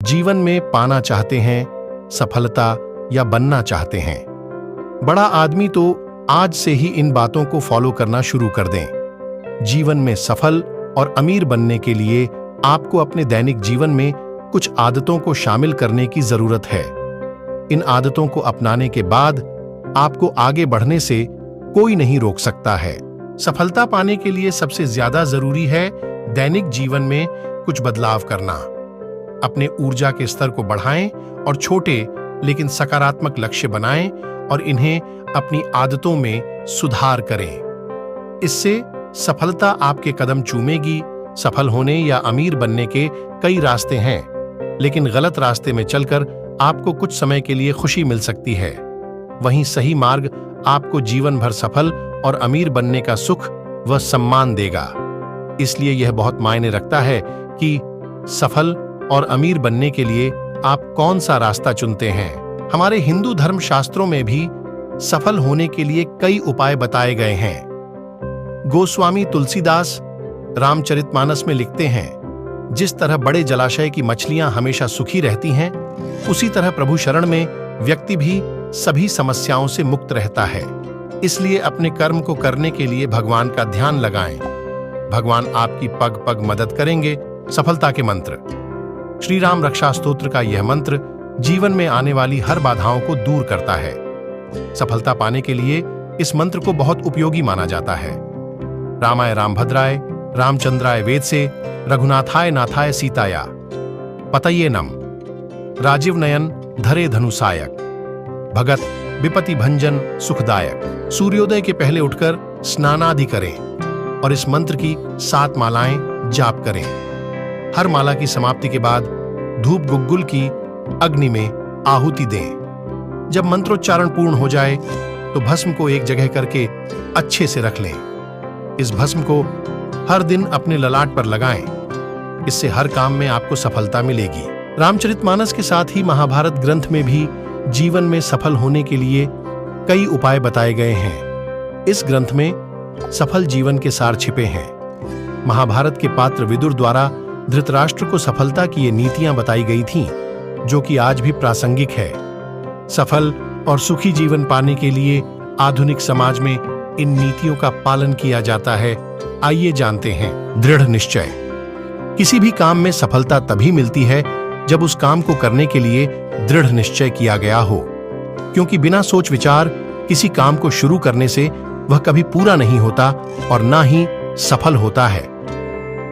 जीवन में पाना चाहते हैं, सफलता या बनना चाहते हैं? बड़ा आदमी तो आज से ही इन बातों को फॉलो करना शुरू कर दें। जीवन में सफल और अमीर बनने के लिए आपको अपने दैनिक जीवन में कुछ आदतों को शामिल करने की जरूरत है। इन आदतों को अपनाने के बाद आपको आगे बढ़ने से कोई नहीं रोक सकता है। सफलता पाने के लिए सबसे ज्यादा जरूरी है दैनिक जीवन में कुछ बदलाव करना। अपने ऊर्जा के स्तर को बढ़ाएं और छोटे लेकिन सकारात्मक लक्ष्य बनाएं और इन्हें अपनी आदतों में सुधार करें। इससे सफलता आपके कदम चूमेगी। सफल होने या अमीर बनने के कई रास्ते हैं, लेकिन गलत रास्ते में चलकर आपको कुछ समय के लिए खुशी मिल सकती है। वहीं सही मार्ग आपको जीवन भर सफल और अमीर बनने का सुख व सम्मान देगा। इसलिए यह बहुत मायने रखता है कि सफल और अमीर बनने के लिए आप कौन सा रास्ता चुनते हैं। हमारे हिंदू धर्म शास्त्रों में भी सफल होने के लिए कई उपाय बताए गए हैं। गोस्वामी तुलसीदास रामचरितमानस में लिखते हैं, जिस तरह बड़े जलाशय की मछलियां हमेशा सुखी रहती हैं, उसी तरह प्रभु शरण में व्यक्ति भी सभी समस्याओं से मुक्त रहता है। इसलिए अपने कर्म को करने के लिए भगवान का ध्यान लगाएं। भगवान आपकी पग पग मदद करेंगे। सफलता के मंत्र। श्री राम रक्षा स्तोत्र का यह मंत्र जीवन में आने वाली हर बाधाओं को दूर करता है। सफलता पाने के लिए इस मंत्र को बहुत उपयोगी माना जाता है। रामाय रामभद्राय रामचंद्राय वेदसे रघुनाथाय नाथाय सीताया पतये नम राजीव नयन धरे धनुषायक भगत विपति भंजन सुखदायक। सूर्योदय के पहले उठकर स्नानादि करें और इस मंत्र की 7 मालाएं जाप करें। हर माला की समाप्ति के बाद धूप गुग्गुल की अग्नि में आहुति दें। जब मंत्रोच्चारण पूर्ण हो जाए तो भस्म को एक जगह करके अच्छे से रख लें। इस भस्म को हर दिन अपने ललाट पर लगाएं। इससे हर काम में आपको सफलता मिलेगी। रामचरितमानस के साथ ही महाभारत ग्रंथ में भी जीवन में सफल होने के लिए कई उपाय बताए गए हैं। इस ग्रंथ में सफल जीवन के सार छिपे हैं। महाभारत के पात्र विदुर द्वारा धृतराष्ट्र को सफलता की ये नीतियां बताई गई थीं, जो कि आज भी प्रासंगिक है। सफल और सुखी जीवन पाने के लिए आधुनिक समाज में इन नीतियों का पालन किया जाता है। आइए जानते हैं। दृढ़ निश्चय। किसी भी काम में सफलता तभी मिलती है जब उस काम को करने के लिए दृढ़ निश्चय किया गया हो, क्योंकि बिना सोच विचार किसी काम को शुरू करने से वह कभी पूरा नहीं होता और ना ही सफल होता है।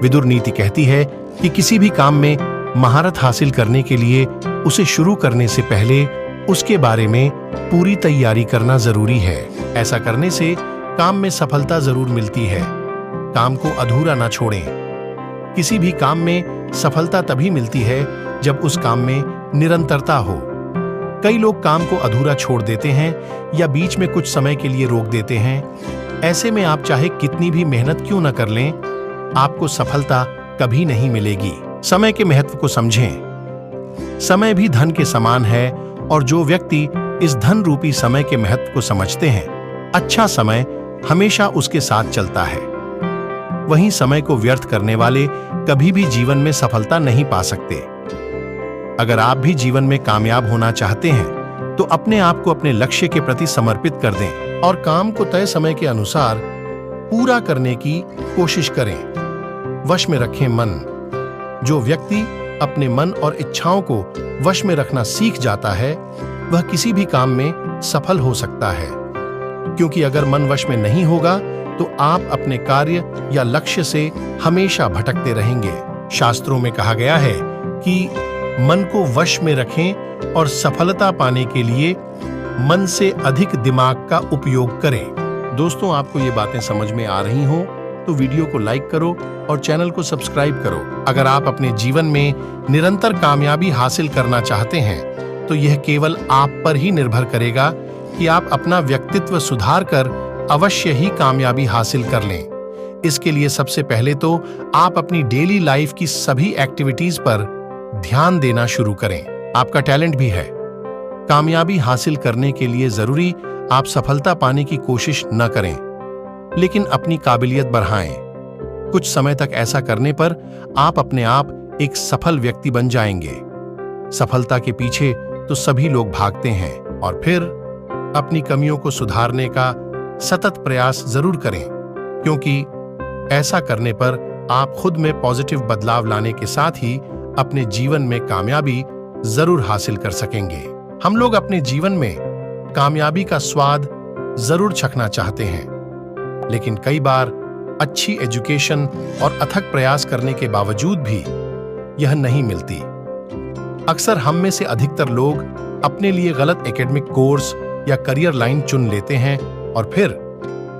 विदुर नीति कहती है कि किसी भी काम में महारत हासिल करने के लिए उसे शुरू करने से पहले उसके बारे में पूरी तैयारी करना जरूरी है। ऐसा करने से काम में सफलता जरूर मिलती है। काम को अधूरा ना छोड़ें। किसी भी काम में सफलता तभी मिलती है जब उस काम में निरंतरता हो। कई लोग काम को अधूरा छोड़ देते हैं या बीच में कुछ समय के लिए रोक देते हैं। ऐसे में आप चाहे कितनी भी मेहनत क्यों न कर लें, आपको सफलता कभी नहीं मिलेगी। समय के महत्व को समझें। समय भी धन के समान है और जो व्यक्ति इस धन रूपी समय के महत्व को समझते हैं, अच्छा समय हमेशा उसके साथ चलता है। वहीं समय को व्यर्थ करने वाले कभी भी जीवन में सफलता नहीं पा सकते। अगर आप भी जीवन में कामयाब होना चाहते हैं तो अपने आप को अपने लक्ष्य के प्रति समर्पित कर दें और काम को तय समय के अनुसार पूरा करने की कोशिश करें। वश में रखें मन। जो व्यक्ति अपने मन और इच्छाओं को वश में रखना सीख जाता है, वह किसी भी काम में सफल हो सकता है, क्योंकि अगर मन वश में नहीं होगा तो आप अपने कार्य या लक्ष्य से हमेशा भटकते रहेंगे। शास्त्रों में कहा गया है कि मन को वश में रखें और सफलता पाने के लिए मन से अधिक दिमाग का उपयोग करें। दोस्तों, आपको ये बातें समझ में आ रही हों तो वीडियो को लाइक करो और चैनल को सब्सक्राइब करो। अगर आप अपने जीवन में निरंतर कामयाबी हासिल करना चाहते हैं तो यह केवल आप पर ही निर्भर करेगा कि आप अपना व्यक्तित्व सुधार कर अवश्य ही कामयाबी हासिल कर लें। इसके लिए सबसे पहले तो आप अपनी डेली लाइफ की सभी एक्टिविटीज पर ध्यान देना शुरू करें। आपका टैलेंट भी है। कामयाबी हासिल करने के लिए जरूरी आप सफलता पाने की कोशिश न करें, लेकिन अपनी काबिलियत बढ़ाएं। कुछ समय तक ऐसा करने पर आप अपने आप एक सफल व्यक्ति बन जाएंगे। सफलता के पीछे तो सभी लोग भागते हैं, और फिर अपनी कमियों को सुधारने का सतत प्रयास जरूर करें, क्योंकि ऐसा करने पर आप खुद में पॉजिटिव बदलाव लाने के साथ ही अपने जीवन में कामयाबी जरूर हासिल कर सकेंगे। हम लोग अपने जीवन में कामयाबी का स्वाद जरूर चखना चाहते हैं, लेकिन कई बार अच्छी एजुकेशन और अथक प्रयास करने के बावजूद भी यह नहीं मिलती। अक्सर हम में से अधिकतर लोग अपने लिए गलत एकेडमिक कोर्स या करियर लाइन चुन लेते हैं, और फिर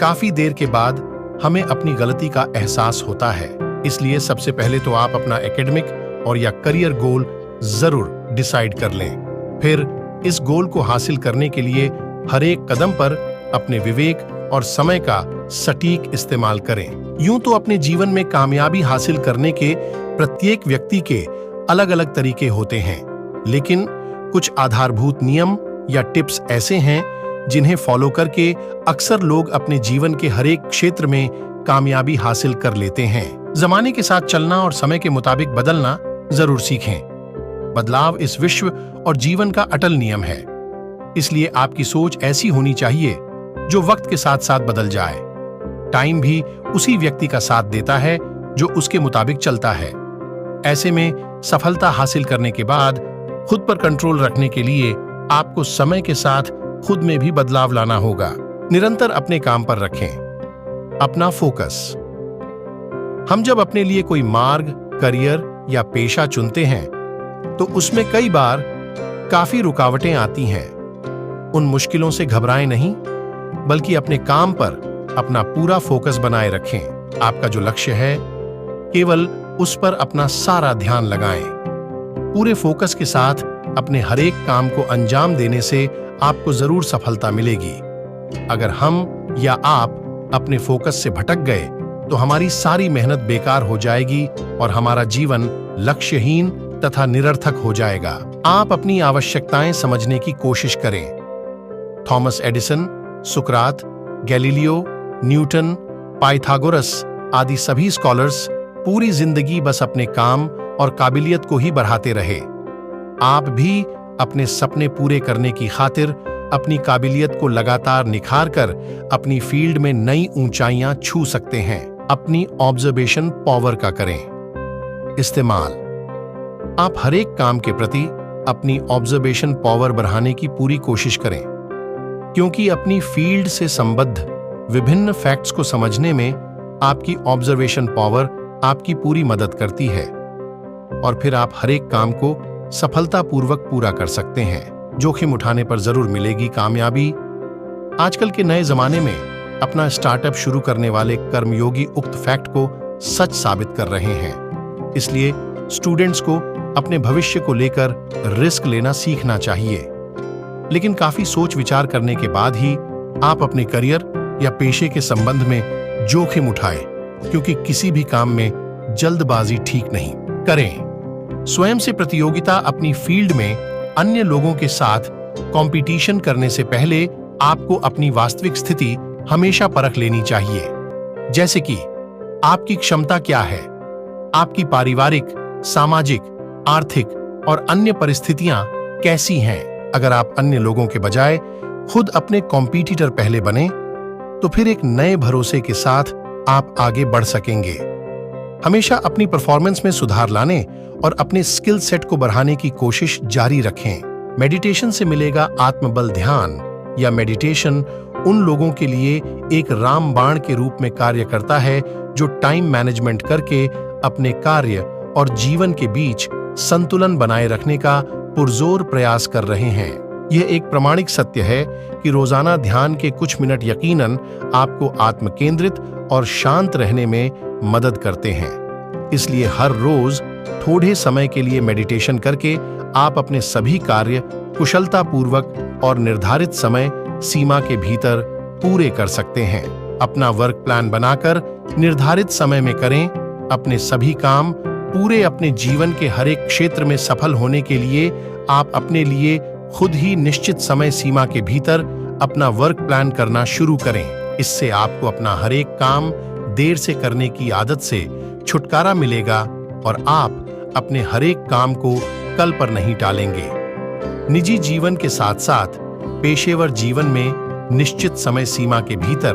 काफी देर के बाद हमें अपनी गलती का एहसास होता है। इसलिए सबसे पहले तो आप अपना एकेडमिक और या करियर गोल जरूर डिसाइड कर लें। फिर इस गोल को हासिल करने के लिए हर एक कदम पर अपने विवेक और समय का सटीक इस्तेमाल करें। यूं तो अपने जीवन में कामयाबी हासिल करने के प्रत्येक व्यक्ति के अलग अलग तरीके होते हैं, लेकिन कुछ आधारभूत नियम या टिप्स ऐसे हैं जिन्हें फॉलो करके अक्सर लोग अपने जीवन के हर एक क्षेत्र में कामयाबी हासिल कर लेते हैं। जमाने के साथ चलना और समय के मुताबिक बदलना जरूर सीखें। बदलाव इस विश्व और जीवन का अटल नियम है, इसलिए आपकी सोच ऐसी होनी चाहिए जो वक्त के साथ साथ बदल जाए। टाइम भी उसी व्यक्ति का साथ देता है जो उसके मुताबिक चलता है। ऐसे में सफलता हासिल करने के बाद खुद पर कंट्रोल रखने के लिए आपको समय के साथ खुद में भी बदलाव लाना होगा। निरंतर अपने काम पर रखें अपना फोकस। हम जब अपने लिए कोई मार्ग, करियर या पेशा चुनते हैं तो उसमें कई बार काफी रुकावटें आती हैं। उन मुश्किलों से घबराएं नहीं, बल्कि अपने काम पर अपना पूरा फोकस बनाए रखें। आपका जो लक्ष्य है केवल उस पर अपना सारा ध्यान लगाएं। पूरे फोकस के साथ अपने हर एक काम को अंजाम देने से आपको जरूर सफलता मिलेगी। अगर हम या आप अपने फोकस से भटक गए तो हमारी सारी मेहनत बेकार हो जाएगी और हमारा जीवन लक्ष्यहीन तथा निरर्थक हो जाएगा। आप अपनी आवश्यकताएं समझने की कोशिश करें। थॉमस एडिसन, सुकरात, गैलीलियो, न्यूटन, पाइथागोरस आदि सभी स्कॉलर्स पूरी जिंदगी बस अपने काम और काबिलियत को ही बढ़ाते रहे। आप भी अपने सपने पूरे करने की खातिर अपनी काबिलियत को लगातार निखार कर अपनी फील्ड में नई ऊंचाइयां छू सकते हैं। अपनी ऑब्जर्वेशन पावर का करें इस्तेमाल। आप हर एक काम के प्रति अपनी ऑब्जर्वेशन पावर बढ़ाने की पूरी कोशिश करें, क्योंकि अपनी फील्ड से संबद्ध विभिन्न फैक्ट्स को समझने में आपकी ऑब्जर्वेशन पावर आपकी पूरी मदद करती है, और फिर आप हर एक काम को सफलतापूर्वक पूरा कर सकते हैं। जोखिम उठाने पर जरूर मिलेगी कामयाबी। आजकल के नए जमाने में अपना स्टार्टअप शुरू करने वाले कर्मयोगी उक्त फैक्ट को सच साबित कर रहे हैं। इसलिए स्टूडेंट्स को अपने भविष्य को लेकर रिस्क लेना सीखना चाहिए, लेकिन काफी सोच विचार करने के बाद ही आप अपने करियर या पेशे के संबंध में जोखिम उठाएं, क्योंकि किसी भी काम में जल्दबाजी ठीक नहीं करें। स्वयं से प्रतियोगिता अपनी फील्ड में अन्य लोगों के साथ कंपटीशन करने से पहले आपको अपनी वास्तविक स्थिति हमेशा परख लेनी चाहिए। जैसे कि आपकी क्षमता क्या है, आपकी पारिवारिक, सामाजिक, आर्थिक और अन्य परिस्थितियां कैसी हैं। अगर आप अन्य लोगों के बजाय खुद अपने कॉम्पिटिटर पहले बने तो फिर एक नए भरोसे के साथ आप आगे बढ़ सकेंगे। हमेशा अपनी परफॉर्मेंस में सुधार लाने और अपने स्किल सेट को बढ़ाने की कोशिश जारी रखें। मेडिटेशन से मिलेगा आत्मबल। ध्यान या मेडिटेशन उन लोगों के लिए एक रामबाण के रूप में कार्य करता है जो टाइम मैनेजमेंट करके अपने कार्य और जीवन के बीच संतुलन बनाए रखने का पुरजोर प्रयास कर रहे हैं। यह एक प्रामाणिक सत्य है कि रोजाना ध्यान के कुछ मिनट यकीनन आपको आत्मकेंद्रित और शांत रहने में मदद करते हैं। इसलिए हर रोज थोड़े समय के लिए मेडिटेशन करके आप अपने सभी कार्य कुशलतापूर्वक और निर्धारित समय सीमा के भीतर पूरे कर सकते हैं। अपना वर्क प्लान बनाकर निर्धारित समय में करें। अपने सभी काम पूरे अपने जीवन के हर एक क्षेत्र में सफल होने के लिए आप अपने लिए खुद ही निश्चित समय सीमा के भीतर अपना वर्क प्लान करना शुरू करें। इससे आपको अपना हर एक काम देर से करने की आदत से छुटकारा मिलेगा और आप अपने हर एक काम को कल पर नहीं टालेंगे। निजी जीवन के साथ साथ पेशेवर जीवन में निश्चित समय सीमा के भीतर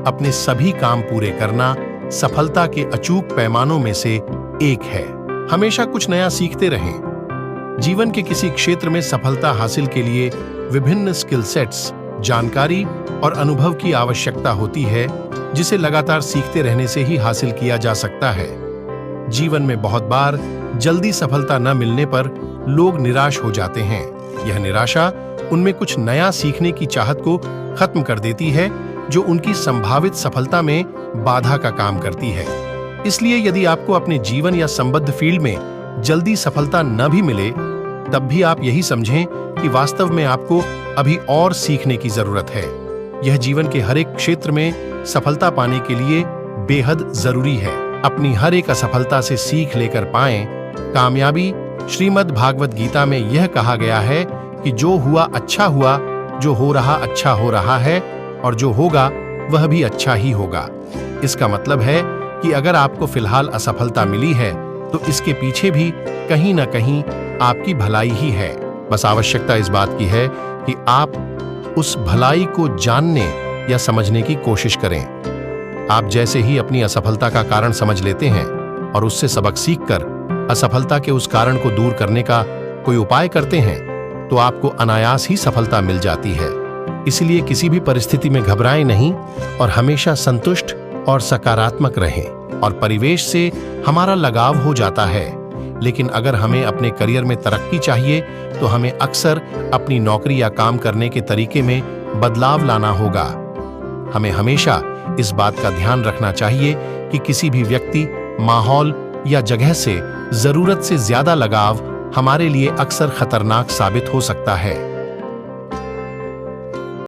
अपने सभी काम पूरे करना सफलता के अचूक पैमानों में से एक है। हमेशा कुछ नया सीखते रहें। जीवन के किसी क्षेत्र में सफलता हासिल के लिए विभिन्न स्किल सेट्स, जानकारी और अनुभव की आवश्यकता होती है, जिसे लगातार सीखते रहने से ही हासिल किया जा सकता है। जीवन में बहुत बार जल्दी सफलता न मिलने पर लोग निराश हो जाते हैं। यह निराशा उनमें कुछ नया सीखने की चाहत को खत्म कर देती है, जो उनकी संभावित सफलता में बाधा का काम करती है। इसलिए यदि आपको अपने जीवन या संबद्ध फील्ड में जल्दी सफलता न भी मिले, तब भी आप यही समझें कि वास्तव में आपको अभी और सीखने की जरूरत है। यह जीवन के हर एक क्षेत्र में सफलता पाने के लिए बेहद जरूरी है। अपनी हर एक असफलता से सीख लेकर पाएं कामयाबी। श्रीमद् भागवत गीता में यह कहा गया है कि जो हुआ अच्छा हुआ, जो हो रहा अच्छा हो रहा है, और जो होगा वह भी अच्छा ही होगा। इसका मतलब है कि अगर आपको फिलहाल असफलता मिली है, तो इसके पीछे भी कहीं ना कहीं आपकी भलाई ही है। बस आवश्यकता इस बात की है कि आप उस भलाई को जानने या समझने की कोशिश करें। आप जैसे ही अपनी असफलता का कारण समझ लेते हैं और उससे सबक सीखकर असफलता के उस कारण को दूर करने का कोई उपाय करते हैं, तो आपको अनायास ही सफलता मिल जाती है। इसलिए किसी भी परिस्थिति में घबराएं नहीं और हमेशा संतुष्ट और सकारात्मक रहें। और परिवेश से हमारा लगाव हो जाता है, लेकिन अगर हमें अपने करियर में तरक्की चाहिए, तो हमें अक्सर अपनी नौकरी या काम करने के तरीके में बदलाव लाना होगा। हमें हमेशा इस बात का ध्यान रखना चाहिए कि किसी भी व्यक्ति, माहौल या जगह से जरूरत से ज्यादा लगाव हमारे लिए अक्सर खतरनाक साबित हो सकता है।